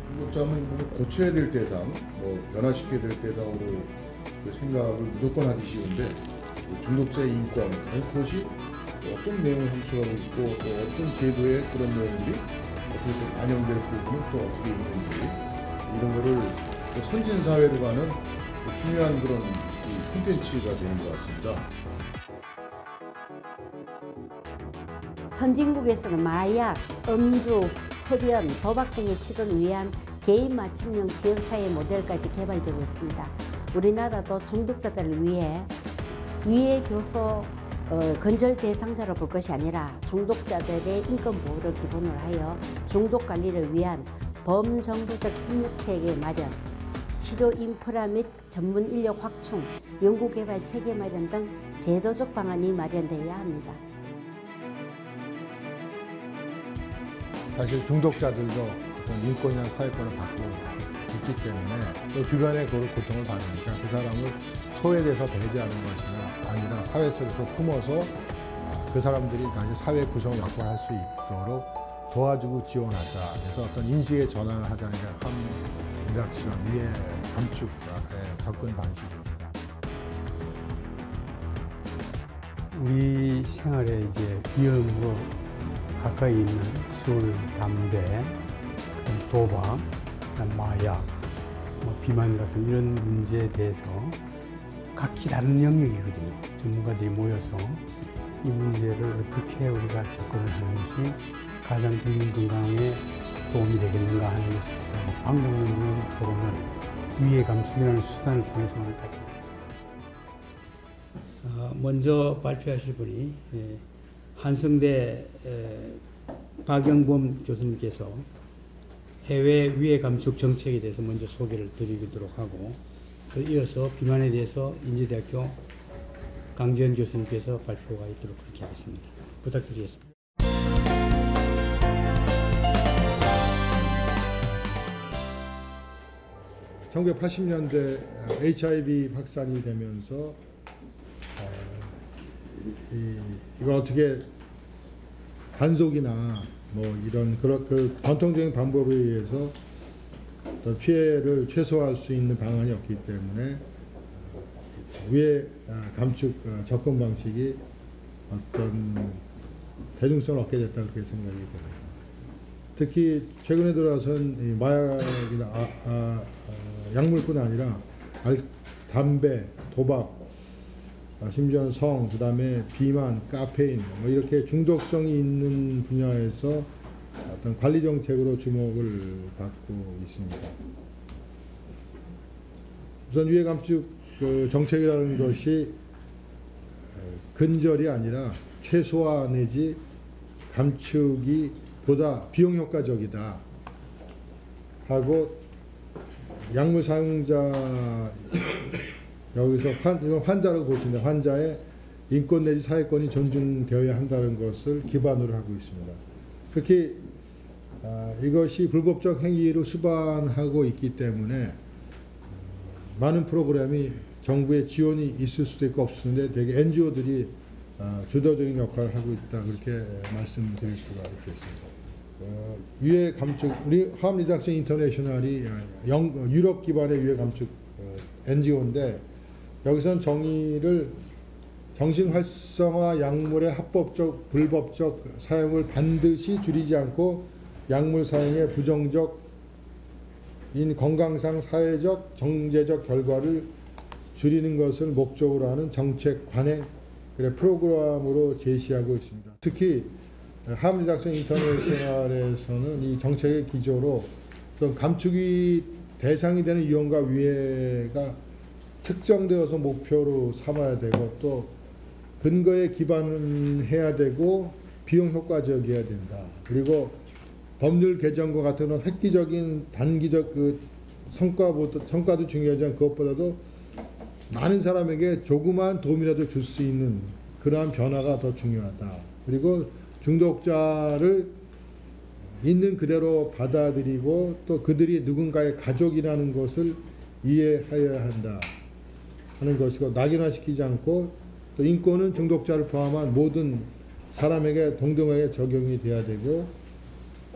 중독자는 고쳐야 될 대상, 변화시켜야 될 대상으로 그 생각을 무조건 하기 쉬운데 중독자의 인권, 가이컷이 어떤 내용을 함축하고 있고 또 어떤 제도에 그런 내용들이 어떻게 또 반영될 부분은 또 어떻게 있는지 이런 거를 선진 사회로 가는 중요한 그런 콘텐츠가 되는 것 같습니다. 선진국에서는 마약, 음주, 흡연, 도박 등의 치료를 위한 개인 맞춤형 지역사회 모델까지 개발되고 있습니다. 우리나라도 중독자들을 위해 위해 교소 건절 대상자로 볼 것이 아니라 중독자들의 인권 보호를 기본으로 하여 중독 관리를 위한 범정부적 협력체계 마련, 치료 인프라 및 전문 인력 확충, 연구개발 체계 마련 등 제도적 방안이 마련되어야 합니다. 사실 중독자들도 어떤 인권이나 사회권을 받고 있기 때문에 또 주변에 그 고통을 받으니까 그 사람을 소외돼서 배제하는 것이 아니라 사회 속에서 품어서 그 사람들이 다시 사회 구성을 확보할 수 있도록 도와주고 지원하자. 그래서 어떤 인식의 전환을 하자는 게 함 리덕션, 위해 감축의 접근 방식입니다. 우리 생활에 이제 위험으로 가까이 있는 술, 담배, 도박, 마약, 비만 같은 이런 문제에 대해서 각기 다른 영역이거든요. 전문가들이 모여서 이 문제를 어떻게 우리가 접근을 하는 것이 가장 국민 건강에 도움이 되겠는가 하는 것을 방법 있는 토론을 위해 감축이라는 수단을 통해서 오늘 가지고 먼저 발표하실 분이 한성대 박영범 교수님께서 해외 위해 감축 정책에 대해서 먼저 소개를 드리도록 하고 이어서 비만에 대해서 인제대학교 강지현 교수님께서 발표가 있도록 그렇게 하겠습니다. 부탁드리겠습니다. 1980년대 HIV 확산이 되면서 이걸 어떻게 단속이나 이런 그 전통적인 방법에 의해서 어떤 피해를 최소화할 수 있는 방안이 없기 때문에 위해 감축 접근 방식이 어떤 대중성을 얻게 됐다 그렇게 생각이 됩니다. 특히 최근에 들어서는 마약이나 약물뿐 아니라 담배, 도박, 심지어는 성, 그 다음에 비만, 카페인 이렇게 중독성이 있는 분야에서 어떤 관리 정책으로 주목을 받고 있습니다. 우선 위해 감축 정책이라는 것이 근절이 아니라 최소화 내지 감축이 보다 비용 효과적이다 하고 약물 사용자 여기서 환자라고 보시는데 환자의 인권 내지 사회권이 존중되어야 한다는 것을 기반으로 하고 있습니다. 특히 이것이 불법적 행위로 수반하고 있기 때문에 많은 프로그램이 정부의 지원이 있을 수도 있고 없을 수도 있는데 대개 NGO들이 주도적인 역할을 하고 있다 그렇게 말씀드릴 수가 있겠습니다. 위해 감축 우리 함 리덕션 인터내셔널이 유럽 기반의 위해 감축 NGO인데 여기서는 정신 활성화 약물의 합법적, 불법적 사용을 반드시 줄이지 않고 약물 사용의 부정적인 건강상 사회적, 경제적 결과를 줄이는 것을 목적으로 하는 정책 관행 프로그램으로 제시하고 있습니다. 특히 함 리덕션 인터내셔널에서는 이 정책의 기조로 좀 감축이 대상이 되는 위험과 위해가 특정되어서 목표로 삼아야 되고 또 근거에 기반해야 되고 비용 효과적이어야 된다. 그리고 법률 개정과 같은 획기적인 단기적 성과도 중요하지만 그것보다도 많은 사람에게 조그마한 도움이라도 줄 수 있는 그러한 변화가 더 중요하다. 그리고 중독자를 있는 그대로 받아들이고 또 그들이 누군가의 가족이라는 것을 이해해야 한다 하는 것이고 낙인화시키지 않고 또 인권은 중독자를 포함한 모든 사람에게 동등하게 적용이 돼야 되고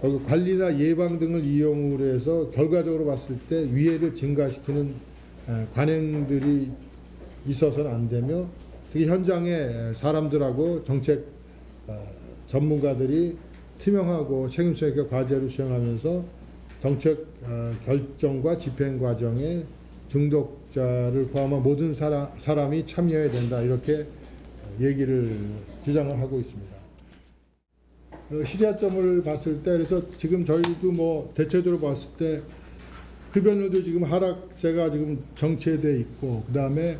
관리나 예방 등을 이용으로 해서 결과적으로 봤을 때 위해를 증가시키는 관행들이 있어서는 안 되며, 특히 현장에 사람들하고 정책 전문가들이 투명하고 책임성 있게 과제를 수행하면서 정책 결정과 집행 과정에 중독자를 포함한 모든 사람이 참여해야 된다, 이렇게 얘기를 주장을 하고 있습니다. 시작점을 봤을 때, 그래서 지금 저희도 뭐 대체적으로 봤을 때 흡연율도 지금 하락세가 지금 정체돼 있고, 그 다음에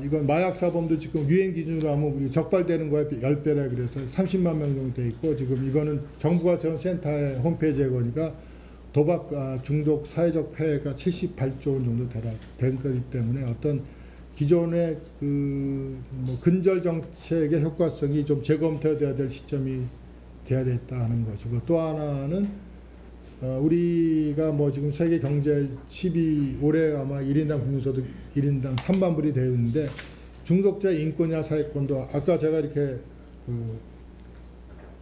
이건 마약 사범도 지금 유행 기준으로 하면 우리 적발되는 거에 10배라 그래서 30만 명 정도 돼 있고, 지금 이거는 정부가 세운 센터의 홈페이지에 보니까 도박 중독 사회적 폐해가 78조 원 정도 된 거기 때문에 어떤 기존의 뭐 근절 정책의 효과성이 좀 재검토돼야 될 시점이 돼야 됐다는 것이고, 또 하나는 우리가 뭐 지금 세계 경제 10위 올해 아마 1인당 국민소득 1인당 3만 불이 되는데, 중독자 인권이나 사회권도 아까 제가 이렇게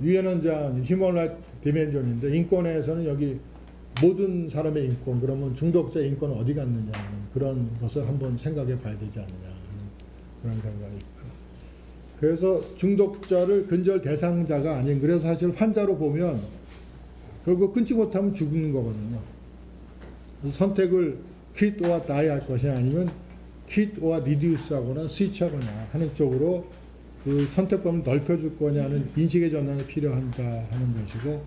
유엔 원장 휴먼 라이트 디멘전인데, 인권에서는 여기 모든 사람의 인권, 그러면 중독자 인권은 어디 갔느냐 하는 그런 것을 한번 생각해 봐야 되지 않느냐 하는 그런 생각이 있고, 그래서 중독자를 근절 대상자가 아닌, 그래서 사실 환자로 보면 결국 끊지 못하면 죽는 거거든요. 그래서 선택을 quit or die 할 것이 아니면 quit or reduce 하거나 스위치하거나 하는 쪽으로 그 선택범을 넓혀줄 거냐는 인식의 전환이 필요한가 하는 것이고,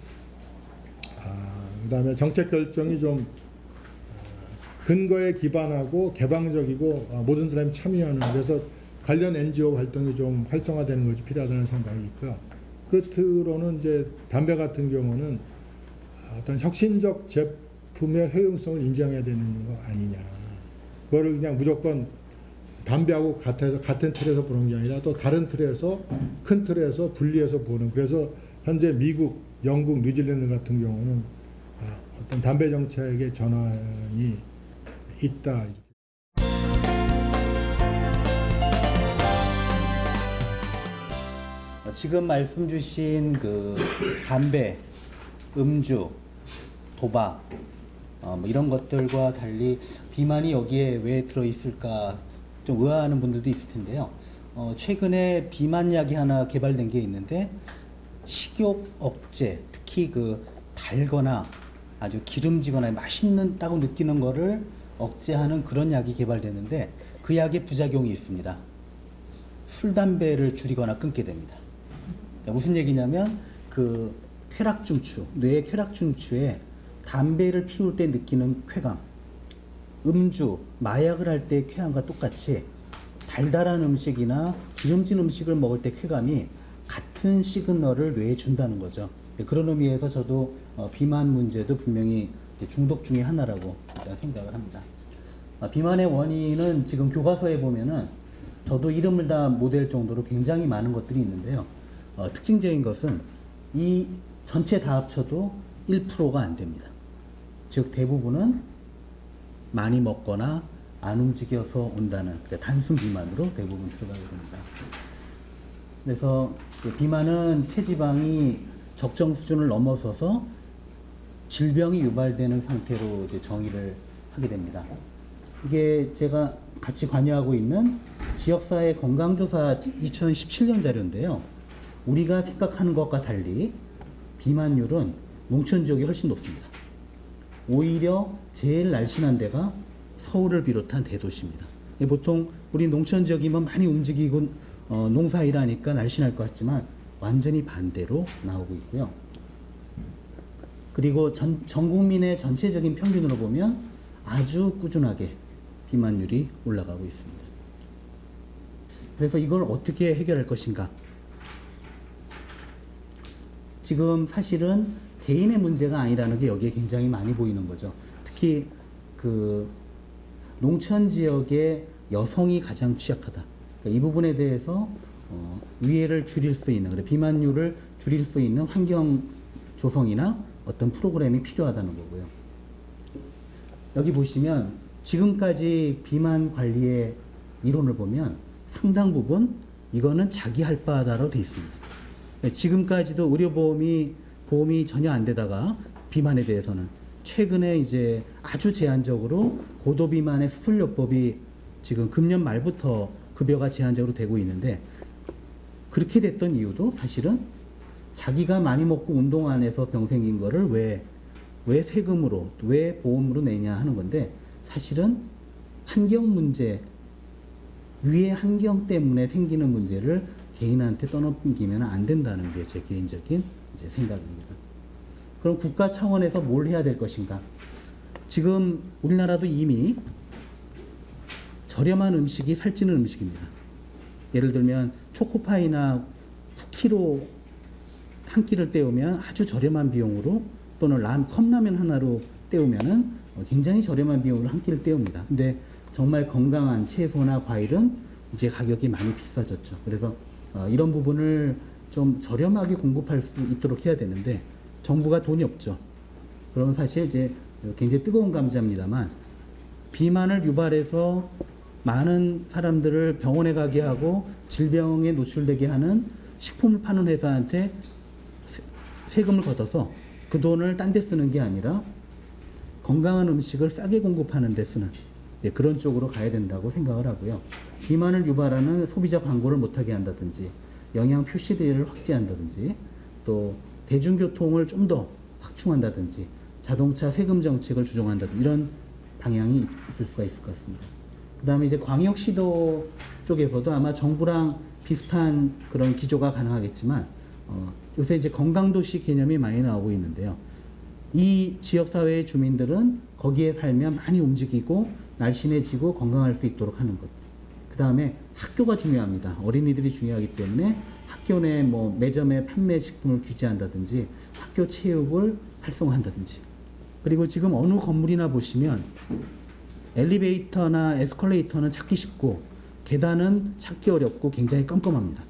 그 다음에 정책 결정이 좀 근거에 기반하고 개방적이고 모든 사람이 참여하는, 그래서 관련 NGO 활동이 좀 활성화되는 것이 필요하다는 생각이 있고, 끝으로는 이제 담배 같은 경우는 어떤 혁신적 제품의 효용성을 인정해야 되는 거 아니냐. 그거를 그냥 무조건 담배하고 같은 틀에서 보는 게 아니라 또 다른 틀에서, 큰 틀에서 분리해서 보는, 그래서 현재 미국, 영국, 뉴질랜드 같은 경우는 어떤 담배 정책의 전환이 있다. 지금 말씀 주신 그 담배, 음주, 도박 뭐 이런 것들과 달리 비만이 여기에 왜 들어있을까 좀 의아하는 분들도 있을 텐데요. 최근에 비만약이 하나 개발된 게 있는데, 식욕 억제, 특히 그 달거나 아주 기름지거나 맛있다고 느끼는 거를 억제하는 그런 약이 개발됐는데, 그 약에 부작용이 있습니다. 술, 담배를 줄이거나 끊게 됩니다. 무슨 얘기냐면, 그 쾌락중추, 뇌의 쾌락중추에 담배를 피울 때 느끼는 쾌감, 음주, 마약을 할 때 쾌감과 똑같이 달달한 음식이나 기름진 음식을 먹을 때 쾌감이 같은 시그널을 뇌에 준다는 거죠. 그런 의미에서 저도 비만 문제도 분명히 중독 중에 하나라고 일단 생각을 합니다. 비만의 원인은 지금 교과서에 보면은 저도 이름을 다 못 댈 정도로 굉장히 많은 것들이 있는데요. 특징적인 것은 이 전체 다 합쳐도 1%가 안 됩니다. 즉 대부분은 많이 먹거나 안 움직여서 온다는, 그러니까 단순 비만으로 대부분 들어가게 됩니다. 그래서 비만은 체지방이 적정 수준을 넘어서서 질병이 유발되는 상태로 이제 정의를 하게 됩니다. 이게 제가 같이 관여하고 있는 지역사회 건강조사 2017년 자료인데요. 우리가 생각하는 것과 달리 비만율은 농촌 지역이 훨씬 높습니다. 오히려 제일 날씬한 데가 서울을 비롯한 대도시입니다. 보통 우리 농촌 지역이면 많이 움직이고 농사일 하니까 날씬할 것 같지만 완전히 반대로 나오고 있고요. 그리고 전 국민의 전체적인 평균으로 보면 아주 꾸준하게 비만율이 올라가고 있습니다. 그래서 이걸 어떻게 해결할 것인가? 지금 사실은 개인의 문제가 아니라는 게 여기에 굉장히 많이 보이는 거죠. 특히 그 농촌 지역의 여성이 가장 취약하다. 그러니까 이 부분에 대해서 위해를 줄일 수 있는, 그래 비만율을 줄일 수 있는 환경 조성이나 어떤 프로그램이 필요하다는 거고요. 여기 보시면 지금까지 비만 관리의 이론을 보면 상당 부분 이거는 자기 할 바다로 돼 있습니다. 지금까지도 의료보험이 보험이 전혀 안 되다가 비만에 대해서는 최근에 이제 아주 제한적으로 고도 비만의 수술요법이 지금 금년 말부터 급여가 제한적으로 되고 있는데, 그렇게 됐던 이유도 사실은 자기가 많이 먹고 운동 안 해서 병 생긴 거를 왜 세금으로, 왜 보험으로 내냐 하는 건데, 사실은 환경 문제, 위의 환경 때문에 생기는 문제를 개인한테 떠넘기면 안 된다는 게 제 개인적인 이제 생각입니다. 그럼 국가 차원에서 뭘 해야 될 것인가? 지금 우리나라도 이미 저렴한 음식이 살찌는 음식입니다. 예를 들면 초코파이나 쿠키로 한 끼를 때우면 아주 저렴한 비용으로, 또는 컵라면 하나로 때우면은 굉장히 저렴한 비용으로 한 끼를 때웁니다. 근데 정말 건강한 채소나 과일은 이제 가격이 많이 비싸졌죠. 그래서 이런 부분을 좀 저렴하게 공급할 수 있도록 해야 되는데, 정부가 돈이 없죠. 그러면 사실 이제 굉장히 뜨거운 감자입니다만, 비만을 유발해서 많은 사람들을 병원에 가게 하고 질병에 노출되게 하는 식품을 파는 회사한테 세금을 걷어서 그 돈을 딴 데 쓰는 게 아니라 건강한 음식을 싸게 공급하는 데 쓰는, 그런 쪽으로 가야 된다고 생각을 하고요. 비만을 유발하는 소비자 광고를 못하게 한다든지, 영양 표시 대회를 확대한다든지, 또 대중교통을 좀 더 확충한다든지, 자동차 세금 정책을 조정한다든지, 이런 방향이 있을 수가 있을 것 같습니다. 그 다음에 이제 광역시도 쪽에서도 아마 정부랑 비슷한 그런 기조가 가능하겠지만, 요새 이제 건강도시 개념이 많이 나오고 있는데요. 이 지역사회의 주민들은 거기에 살면 많이 움직이고 날씬해지고 건강할 수 있도록 하는 것. 그 다음에 학교가 중요합니다. 어린이들이 중요하기 때문에 학교 내 뭐 매점에 판매 식품을 규제한다든지, 학교 체육을 활성화한다든지. 그리고 지금 어느 건물이나 보시면 엘리베이터나 에스컬레이터는 찾기 쉽고 계단은 찾기 어렵고 굉장히 껌껌합니다.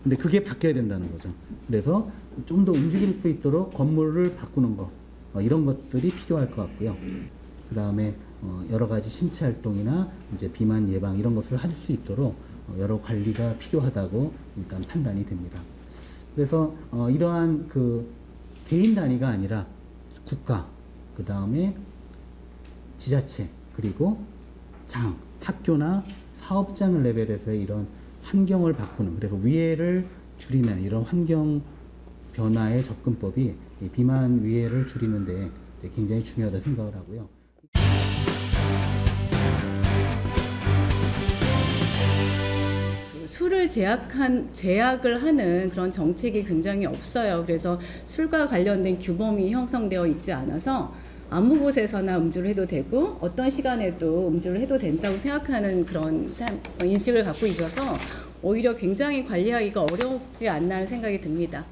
근데 그게 바뀌어야 된다는 거죠. 그래서 좀 더 움직일 수 있도록 건물을 바꾸는 거, 이런 것들이 필요할 것 같고요. 그 다음에 여러 가지 신체 활동이나 이제 비만 예방 이런 것을 할 수 있도록 여러 관리가 필요하다고 일단 판단이 됩니다. 그래서 이러한 그 개인 단위가 아니라 국가, 그 다음에 지자체, 그리고 학교나 사업장 레벨에서 이런 환경을 바꾸는, 그래서 위해를 줄이는 이런 환경 변화의 접근법이 비만 위해를 줄이는 데 굉장히 중요하다고 생각을 하고요. 술을 제약을 하는 그런 정책이 굉장히 없어요. 그래서 술과 관련된 규범이 형성되어 있지 않아서 아무 곳에서나 음주를 해도 되고 어떤 시간에도 음주를 해도 된다고 생각하는 그런 인식을 갖고 있어서 오히려 굉장히 관리하기가 어렵지 않나 하는 생각이 듭니다.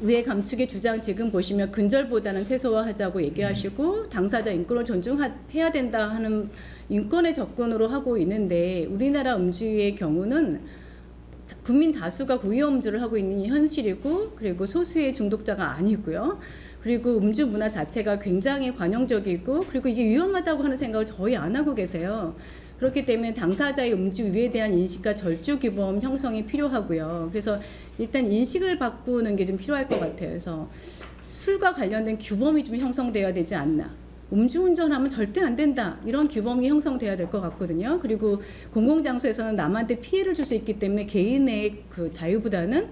위의 감축의 주장 지금 보시면 근절보다는 최소화하자고 얘기하시고 당사자 인권을 존중해야 된다 하는 인권의 접근으로 하고 있는데, 우리나라 음주의 경우는 국민 다수가 고위험 음주를 하고 있는 현실이고, 그리고 소수의 중독자가 아니고요. 그리고 음주 문화 자체가 굉장히 관용적이고, 그리고 이게 위험하다고 하는 생각을 거의 안 하고 계세요. 그렇기 때문에 당사자의 음주 위에 대한 인식과 절주 규범 형성이 필요하고요. 그래서 일단 인식을 바꾸는 게 좀 필요할 것 같아요. 그래서 술과 관련된 규범이 좀 형성돼야 되지 않나. 음주운전하면 절대 안 된다, 이런 규범이 형성돼야 될 것 같거든요. 그리고 공공장소에서는 남한테 피해를 줄 수 있기 때문에 개인의 그 자유보다는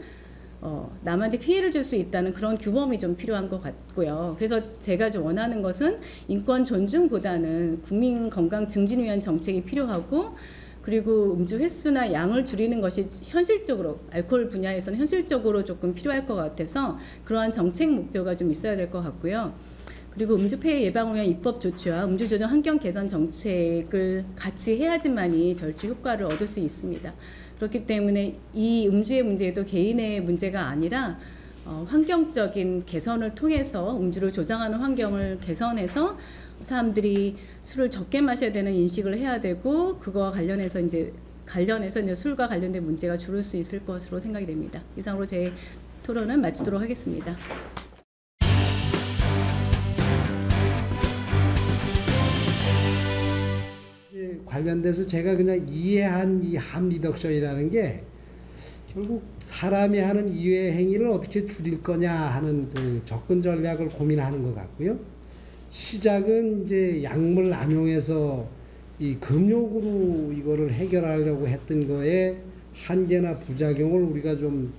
남한테 피해를 줄 수 있다는 그런 규범이 좀 필요한 것 같고요. 그래서 제가 좀 원하는 것은 인권 존중보다는 국민 건강 증진 위한 정책이 필요하고, 그리고 음주 횟수나 양을 줄이는 것이 현실적으로, 알코올 분야에서는 현실적으로 조금 필요할 것 같아서 그러한 정책 목표가 좀 있어야 될 것 같고요. 그리고 음주 폐해 예방을 위한 입법 조치와 음주 조정 환경 개선 정책을 같이 해야지만이 절주 효과를 얻을 수 있습니다. 그렇기 때문에 이 음주의 문제도 개인의 문제가 아니라 환경적인 개선을 통해서 음주를 조장하는 환경을 개선해서 사람들이 술을 적게 마셔야 되는 인식을 해야 되고, 그거와 관련해서 이제 술과 관련된 문제가 줄을 수 있을 것으로 생각이 됩니다. 이상으로 제 토론을 마치도록 하겠습니다. 관련돼서 제가 그냥 이해한 이 함 리덕션이라는 게 결국 사람이 하는 이외의 행위를 어떻게 줄일 거냐 하는 그 접근 전략을 고민하는 것 같고요. 시작은 이제 약물 남용해서 이 금욕으로 이거를 해결하려고 했던 거에 한계나 부작용을 우리가 좀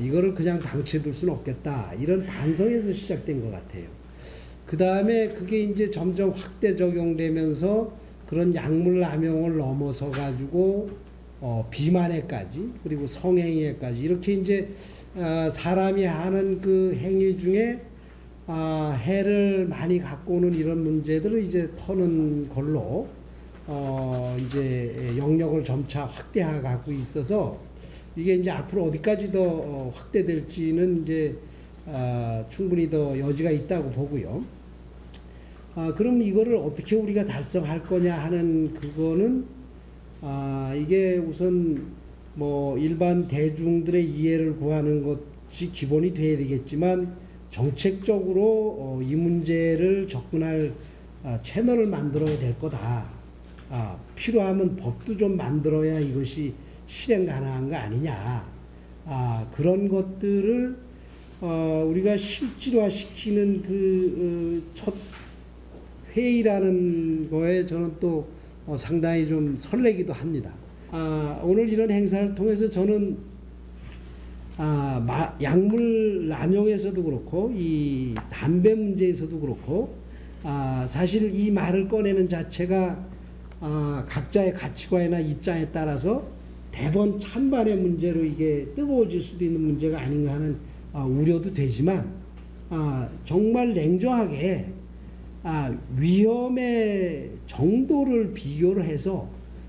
이거를 그냥 방치해둘 수는 없겠다, 이런 반성에서 시작된 것 같아요. 그 다음에 그게 이제 점점 확대 적용되면서 그런 약물 남용을 넘어서 가지고 비만해까지, 그리고 성행위에까지, 이렇게 이제 사람이 하는 그 행위 중에 해를 많이 갖고 오는 이런 문제들을 이제 터는 걸로 이제 영역을 점차 확대해 가고 있어서 이게 이제 앞으로 어디까지 더 확대될지는 이제 충분히 더 여지가 있다고 보고요. 그럼 이거를 어떻게 우리가 달성할 거냐 하는 그거는 이게 우선 뭐 일반 대중들의 이해를 구하는 것이 기본이 돼야 되겠지만, 정책적으로 이 문제를 접근할 채널을 만들어야 될 거다. 필요하면 법도 좀 만들어야 이것이 실행 가능한 거 아니냐. 그런 것들을 우리가 실질화시키는 그 첫 회의라는 거에 저는 또 상당히 좀 설레기도 합니다. 오늘 이런 행사를 통해서 저는 약물 남용에서도 그렇고 이 담배 문제에서도 그렇고 사실 이 말을 꺼내는 자체가 각자의 가치관이나 입장에 따라서 대번 찬반의 문제로 이게 뜨거워질 수도 있는 문제가 아닌가 하는 우려도 되지만, 정말 냉정하게 위험의 정도를 비교를 해서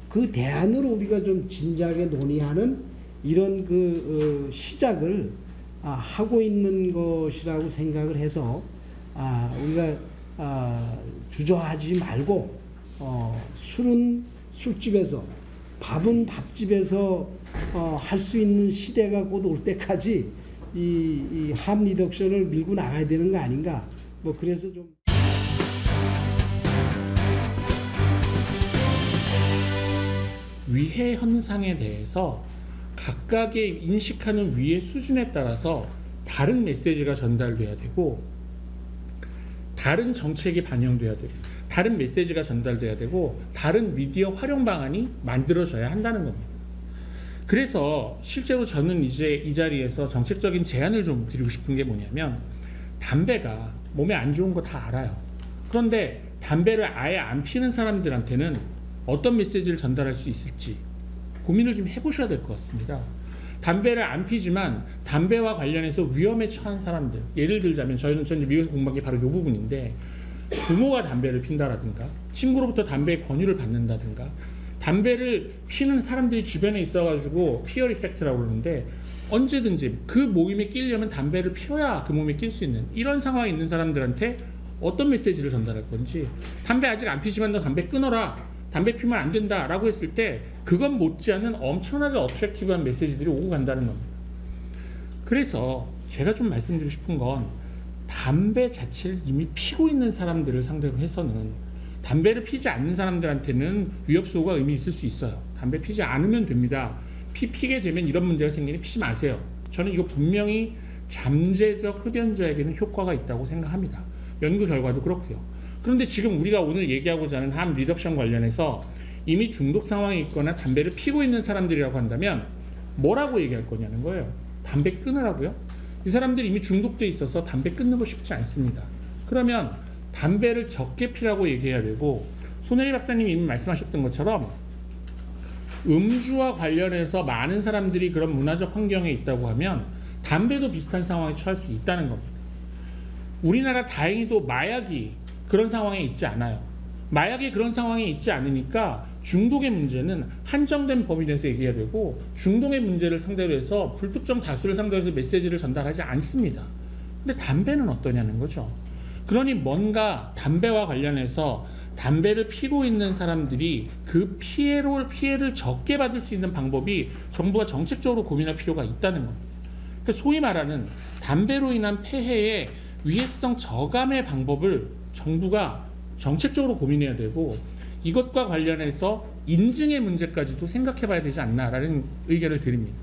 그 대안으로 우리가 좀 진지하게 논의하는 이런 그 시작을 하고 있는 것이라고 생각을 해서 우리가 주저하지 말고 술은 술집에서, 밥은 밥집에서 할 수 있는 시대가 곧 올 때까지 이 함 리덕션을 밀고 나가야 되는 거 아닌가. 뭐 그래서 좀 위해 현상에 대해서 각각의 인식하는 위해 수준에 따라서 다른 메시지가 전달돼야 되고, 다른 정책이 반영돼야 되고, 다른 메시지가 전달돼야 되고, 다른 미디어 활용 방안이 만들어져야 한다는 겁니다. 그래서 실제로 저는 이제 이 자리에서 정책적인 제안을 좀 드리고 싶은 게 뭐냐면, 담배가 몸에 안 좋은 거 다 알아요. 그런데 담배를 아예 안 피는 사람들한테는 어떤 메시지를 전달할 수 있을지 고민을 좀 해보셔야 될 것 같습니다. 담배를 안 피지만 담배와 관련해서 위험에 처한 사람들, 예를 들자면 저는 미국에서 공부한 게 바로 이 부분인데, 부모가 담배를 핀다라든가, 친구로부터 담배의 권유를 받는다든가, 담배를 피는 사람들이 주변에 있어가지고 피어 이펙트라고 그러는데, 언제든지 그 모임에 끼려면 담배를 피워야 그 몸에 낄 수 있는 이런 상황에 있는 사람들한테 어떤 메시지를 전달할 건지, 담배 아직 안 피지만 너 담배 끊어라, 담배 피면 안 된다 라고 했을 때 그건 못지않은 엄청나게 어트랙티브한 메시지들이 오고 간다는 겁니다. 그래서 제가 좀 말씀드리고 싶은 건, 담배 자체를 이미 피고 있는 사람들을 상대로 해서는, 담배를 피지 않는 사람들한테는 위협소가 의미 있을 수 있어요. 담배 피지 않으면 됩니다. 피게 되면 이런 문제가 생기니 피지 마세요. 저는 이거 분명히 잠재적 흡연자에게는 효과가 있다고 생각합니다. 연구 결과도 그렇고요. 그런데 지금 우리가 오늘 얘기하고자 하는 함 리덕션 관련해서 이미 중독 상황에 있거나 담배를 피고 있는 사람들이라고 한다면 뭐라고 얘기할 거냐는 거예요. 담배 끊으라고요? 이 사람들이 이미 중독돼 있어서 담배 끊는 거 쉽지 않습니다. 그러면 담배를 적게 피라고 얘기해야 되고, 손혜리 박사님이 이미 말씀하셨던 것처럼 음주와 관련해서 많은 사람들이 그런 문화적 환경에 있다고 하면 담배도 비슷한 상황에 처할 수 있다는 겁니다. 우리나라 다행히도 마약이 그런 상황에 있지 않아요. 마약이 그런 상황에 있지 않으니까 중독의 문제는 한정된 범위 내에서 얘기해야 되고, 중독의 문제를 상대로 해서 불특정 다수를 상대로 해서 메시지를 전달하지 않습니다. 근데 담배는 어떠냐는 거죠. 그러니 뭔가 담배와 관련해서 담배를 피고 있는 사람들이 그 피해를 적게 받을 수 있는 방법이 정부가 정책적으로 고민할 필요가 있다는 겁니다. 그러니까 소위 말하는 담배로 인한 폐해의 위해성 저감의 방법을 정부가 정책적으로 고민해야 되고, 이것과 관련해서 인증의 문제까지도 생각해 봐야 되지 않나라는 의견을 드립니다.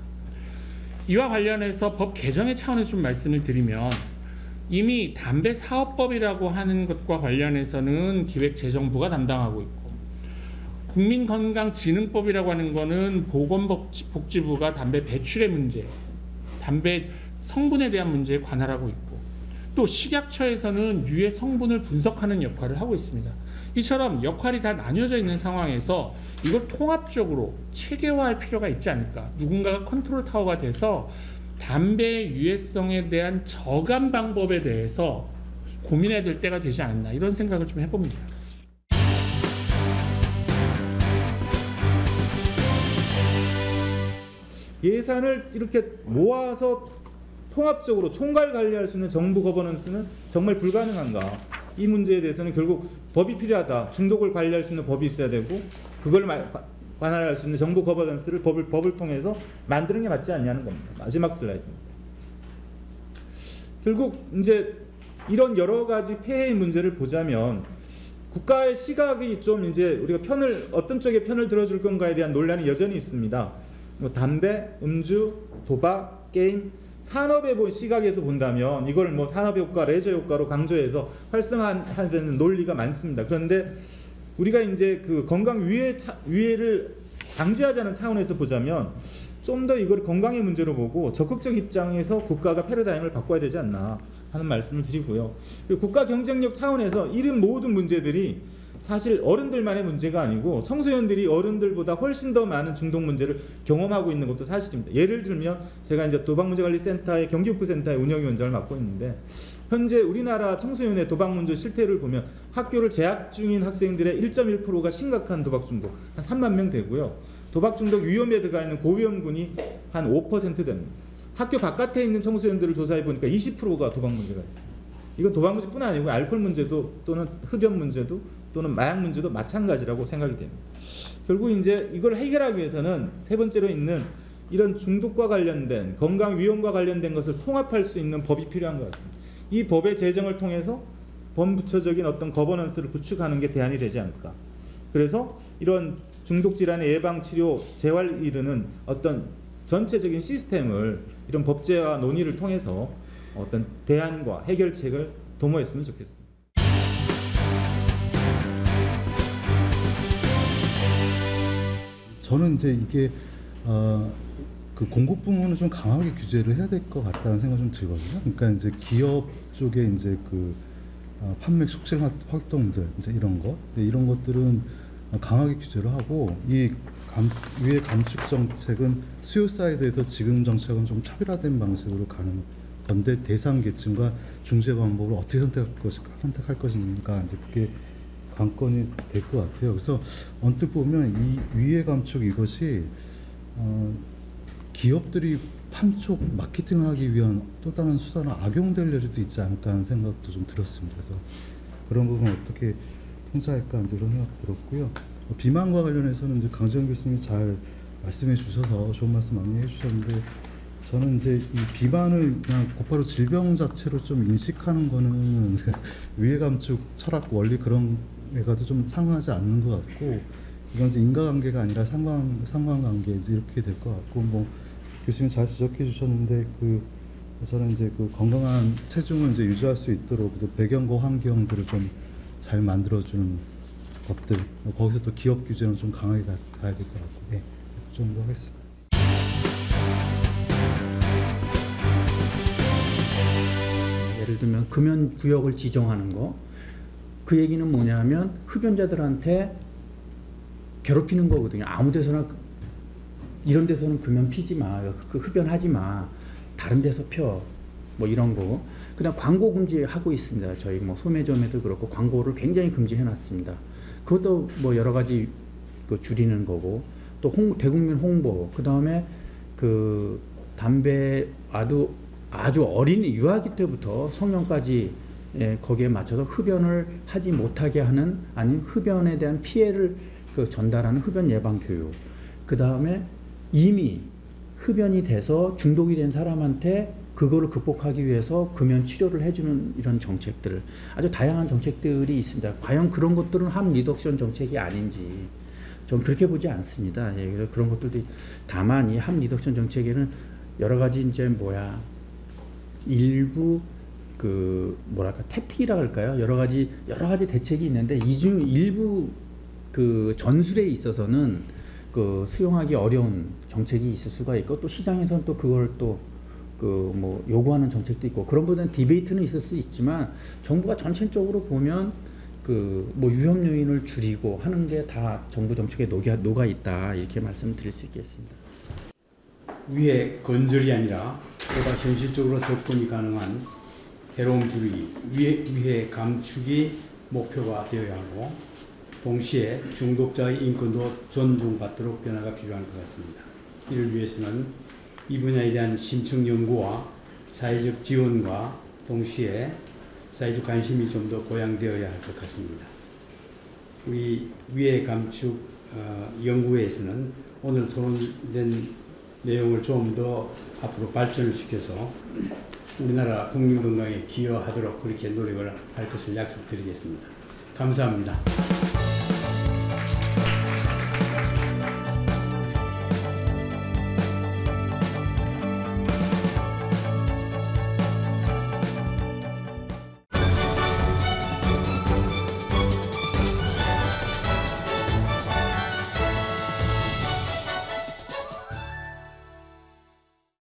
이와 관련해서 법 개정의 차원에서 좀 말씀을 드리면 이미 담배 사업법이라고 하는 것과 관련해서는 기획재정부가 담당하고 있고 국민건강진흥법이라고 하는 거는 보건복지부가 담배 배출의 문제, 담배 성분에 대한 문제에 관할하고 있고 또 식약처에서는 유해 성분을 분석하는 역할을 하고 있습니다. 이처럼 역할이 다 나뉘어져 있는 상황에서 이걸 통합적으로 체계화할 필요가 있지 않을까. 누군가가 컨트롤 타워가 돼서 담배의 유해성에 대한 저감 방법에 대해서 고민해야 될 때가 되지 않았나 이런 생각을 좀 해봅니다. 예산을 이렇게 모아서 통합적으로 총괄 관리할 수 있는 정부 거버넌스는 정말 불가능한가? 이 문제에 대해서는 결국 법이 필요하다. 중독을 관리할 수 있는 법이 있어야 되고 그걸 관할할 수 있는 정부 거버넌스를 법을 통해서 만드는 게 맞지 않냐는 겁니다. 마지막 슬라이드입니다. 결국 이제 이런 여러 가지 폐해의 문제를 보자면 국가의 시각이 좀 이제 우리가 어떤 쪽에 편을 들어줄 건가에 대한 논란이 여전히 있습니다. 뭐 담배, 음주, 도박, 게임, 산업의 시각에서 본다면 이걸 뭐 산업의 효과, 레저 효과로 강조해서 활성화하는 논리가 많습니다. 그런데 우리가 이제 그 건강 위해를 방지하자는 차원에서 보자면 좀 더 이걸 건강의 문제로 보고 적극적 입장에서 국가가 패러다임을 바꿔야 되지 않나 하는 말씀을 드리고요. 그리고 국가 경쟁력 차원에서 이런 모든 문제들이 사실 어른들만의 문제가 아니고 청소년들이 어른들보다 훨씬 더 많은 중독 문제를 경험하고 있는 것도 사실입니다. 예를 들면 제가 이제 도박문제관리센터의 경기북부센터의 운영위원장을 맡고 있는데 현재 우리나라 청소년의 도박 문제 실태를 보면 학교를 재학 중인 학생들의 1.1%가 심각한 도박 중독, 한 3만 명 되고요. 도박 중독 위험에 들어가 있는 고위험군이 한 5% 됩니다. 학교 바깥에 있는 청소년들을 조사해 보니까 20%가 도박 문제가 있습니다. 이건 도박 문제뿐 아니고 알코올 문제도 또는 흡연 문제도 또는 마약 문제도 마찬가지라고 생각이 됩니다. 결국 이제 이걸 해결하기 위해서는 세 번째로 있는 이런 중독과 관련된 건강 위험과 관련된 것을 통합할 수 있는 법이 필요한 것 같습니다. 이 법의 제정을 통해서 범부처적인 어떤 거버넌스를 구축하는 게 대안이 되지 않을까. 그래서 이런 중독 질환의 예방, 치료, 재활 이르는 어떤 전체적인 시스템을 이런 법제화 논의를 통해서 어떤 대안과 해결책을 도모했으면 좋겠습니다. 저는 이제 이게 그 공급 부문을 좀 강하게 규제를 해야 될 것 같다는 생각이 좀 들거든요. 그러니까 이제 기업 쪽에 이제 그 판매促进 활동들 이제 이런 것들은 강하게 규제를 하고 이 위해 감축 정책은 수요 사이드에서 지금 정책은 좀 차별화된 방식으로 가는 건데 대상 계층과 중재 방법을 어떻게 선택할 것인가 이제 그게 관건이 될 것 같아요. 그래서 언뜻 보면 이 위해 감축 이것이 기업들이 판촉 마케팅하기 위한 또 다른 수단으로 악용될 여지도 있지 않을까 하는 생각도 좀 들었습니다. 그래서 그런 부분 어떻게 통제할까 이제 이런 생각 들었고요. 비만과 관련해서는 이제 강지영 교수님이 잘 말씀해 주셔서 좋은 말씀 많이 해주셨는데 저는 이제 이 비만을 그냥 곧바로 질병 자체로 좀 인식하는 거는 위해 감축 철학 원리 그런 애가도 좀 상응하지 않는 것 같고 이건 이제 인과관계가 아니라 상관관계 이제 이렇게 될 것 같고 뭐 교수님 잘 지적해 주셨는데 저는 이제 그 건강한 체중을 이제 유지할 수 있도록 또 배경과 환경들을 좀 잘 만들어주는 것들 거기서 또 기업 규제는 좀 강하게 가야 될 것 같고 네, 그 정도 하겠습니다. 예를 들면 금연 구역을 지정하는 거, 그 얘기는 뭐냐면 흡연자들한테 괴롭히는 거거든요. 아무 데서나 이런 데서는 금연 피지 마, 그 흡연하지 마, 다른 데서 펴, 뭐 이런 거. 그다음 광고 금지하고 있습니다. 저희 뭐 소매점에도 그렇고 광고를 굉장히 금지해놨습니다. 그것도 뭐 여러 가지 줄이는 거고, 또 대국민 홍보, 그 다음에 그 담배 아주 어린 유아기 때부터 성년까지 거기에 맞춰서 흡연을 하지 못하게 하는 아니면 흡연에 대한 피해를 전달하는 흡연 예방 교육. 그 다음에 이미 흡연이 돼서 중독이 된 사람한테 그거를 극복하기 위해서 금연 치료를 해주는 이런 정책들, 아주 다양한 정책들이 있습니다. 과연 그런 것들은 함 리덕션 정책이 아닌지 전 그렇게 보지 않습니다. 그래서 그런 것들도 다만 이 함 리덕션 정책에는 여러 가지 이제 일부 그 뭐랄까 택틱이라 할까요? 여러 가지 대책이 있는데 이 중 일부 그 전술에 있어서는 그 수용하기 어려운 정책이 있을 수가 있고 또 시장에서는 또 그걸 또 그 뭐 요구하는 정책도 있고 그런 부분은 디베이트는 있을 수 있지만 정부가 전체적으로 보면 그 뭐 위험 요인을 줄이고 하는 게 다 정부 정책에 녹아 있다 이렇게 말씀드릴 수 있겠습니다. 위해 건설이 아니라 보다 현실적으로 접근이 가능한 해로움 줄이기, 위해 감축이 목표가 되어야 하고 동시에 중독자의 인권도 존중받도록 변화가 필요한 것 같습니다. 이를 위해서는 이 분야에 대한 심층 연구와 사회적 지원과 동시에 사회적 관심이 좀 더 고양되어야 할 것 같습니다. 우리 위해 감축 연구회에서는 오늘 토론된 내용을 좀 더 앞으로 발전을 시켜서 우리나라 국민 건강에 기여하도록 그렇게 노력을 할 것을 약속드리겠습니다. 감사합니다.